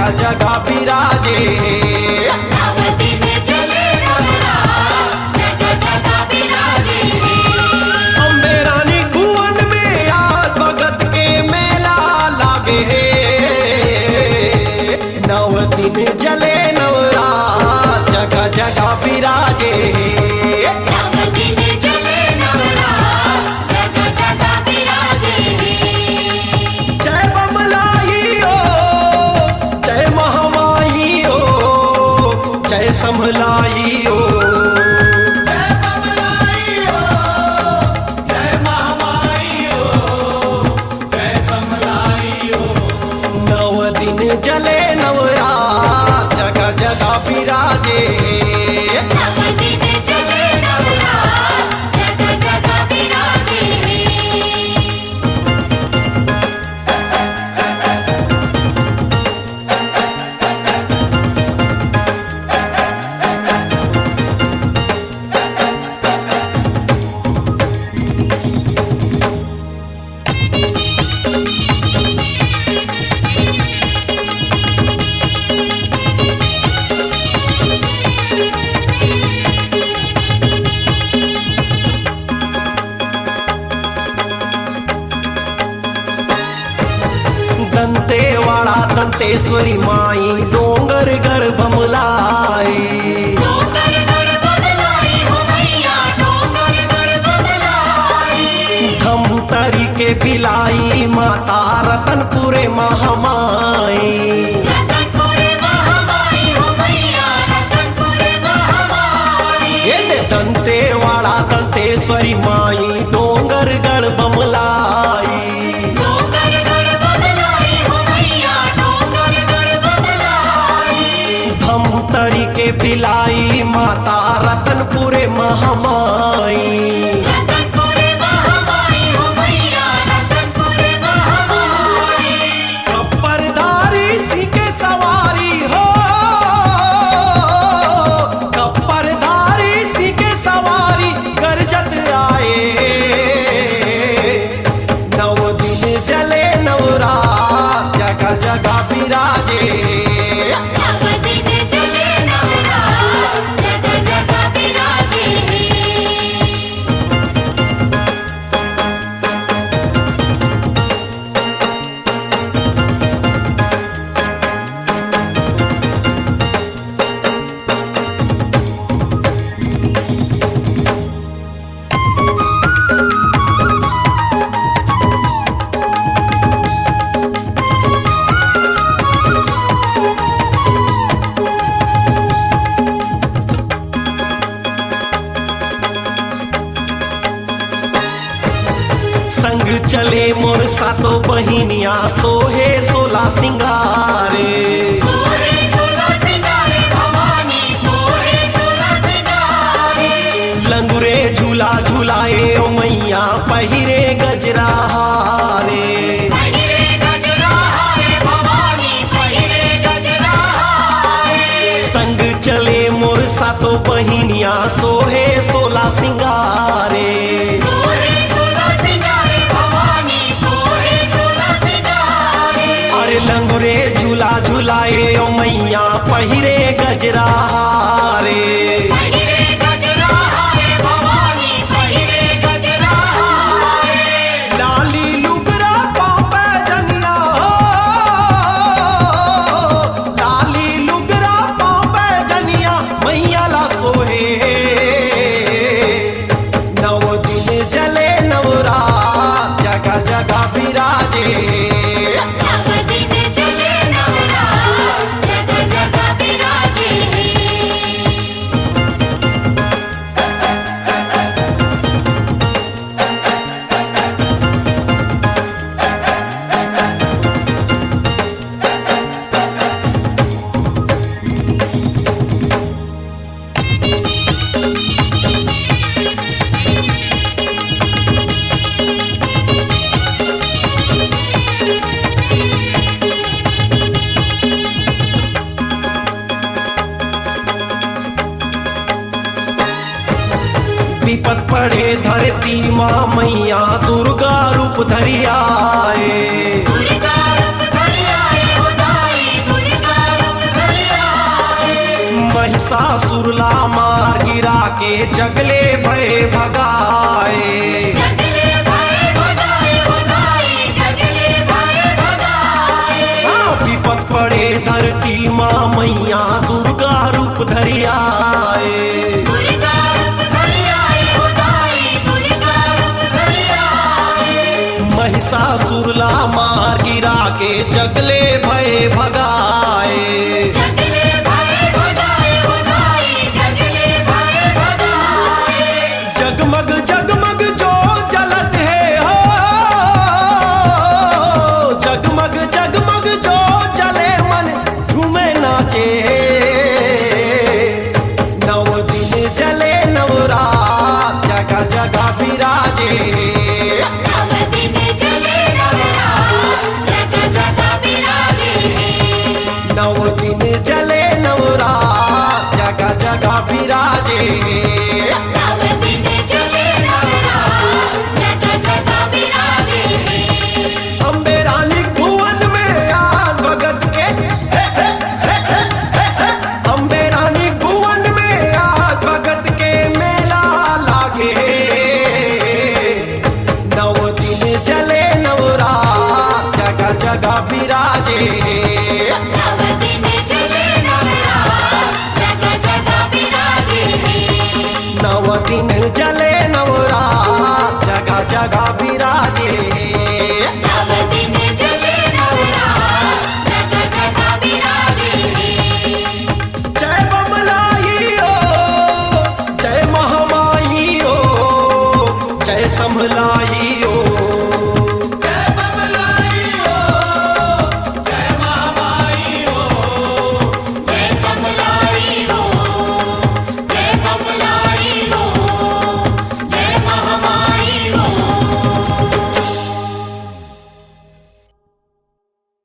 जगह जगह विराजे। नव दिन चले नवरात जगह जगह विराजे रे। अम्बे रानी भुवन में आज भगत के मेला लागे है। नव दिन जले नवरात जगह जगह विराजे। नव दिन चले नवरात जगह जगह विराजे रे। जय बमलाई हो, जय महामाई हो, जय समलाई हो। जय बमलाई हो, जय महामाई हो, जय समलाई हो। नव दिन जले नवरात जगह जगह विराजे। नव दिन चले नवरात जगह जगह विराजे रे। दंतेवाड़ा दंतेश्वरी माई डोंगर गढ़ बमलाई। डोंगर गढ़ बमलाई हो मैया डोंगर गढ़ बमलाई। धमतरी के बिलाई माता रतनपुरे महामाई। रतनपुरे महामाई हो मैया रतनपुरे महामाई। ये दंतेवाड़ा दंतेश्वरी माई डोंगर गढ़ बमलाई। डोंगर गढ़ बमलाई हो मैया डोंगर गढ़ बमलाई। धमतरी के बिलाई माता रतनपुरे महामाई। रतनपुरे महामाई हो मैया रतनपुरे महामाई। कप्परधारी सी के सवारी हो, कप्परधारी सी के सवारी गरजत आए। नव दिन जले नवरात जगह जगह विराजे। नव दिन चले नवरात जगह जगह विराजे रे। संग चले मोर सातो बहिनिया सोहे सोला सिंगारे। सोहे सोला सिंगारे भवानी सोहे सोला सिंगारे। लंगुरे झूला झूलाए ओ मैया पहिरे गजरा हारे। पहिरे गजरा हारे भवानी पहिरे गजरा हारे। संग चले मोर सातो बहिनिया सोहे सोला सिंगारे। सोहे सोला सिंगारे भवानी सोहे सोला सिंगारे। अरे लंगुरे झूला झूलाए ओ मैया पहिरे गजरा हारे। पहिरे गजरा हारे भवानी पहिरे गजरा हारे। लाली लुगरा पापे जनिया हो, लाली लुगरा पापे जनिया मैया ला सोहे। नव दिन जले नवरात जगह जगह विराजे। नव दिन चले नवरात जगह जगह विराजे रे। विपत पड़े धरती माँ मैया दुर्गा रूप धरि आए। दुर्गा रूप धरि आए हो दाई दुर्गा जगले भय भगाए। जगले भय भगाए भगाए जगले भय भगाए। हाँ, विपत पड़े धरती माँ मैया दुर्गा रूप धरि आए। दुर्गा रूप धरि आए उदाई दुर्गा रूप धरि आए। महिषासुरला मार गिरा के जगले भय भगाए। जगले भय भगाए उदाई जगले भय भगाए। जगमग जगमग जो जलत है हो, जगमग जगमग जो जले मन झूमे नाचे। नव दिन जले नवरात जगह जगह विराजे। नव दिन जले नवरात जगह जगह विराजे हैं। नव दिन जले नवरात जगह जगह विराजे। नव दिन जले नवरात जगह जगह विराजे हैं। अम्बे रानी भुवन में आग भगत के, अम्बे रानी भुवन में आग भगत के मेला लागे। नव दिन जले नवरात जगह जगह विराजे।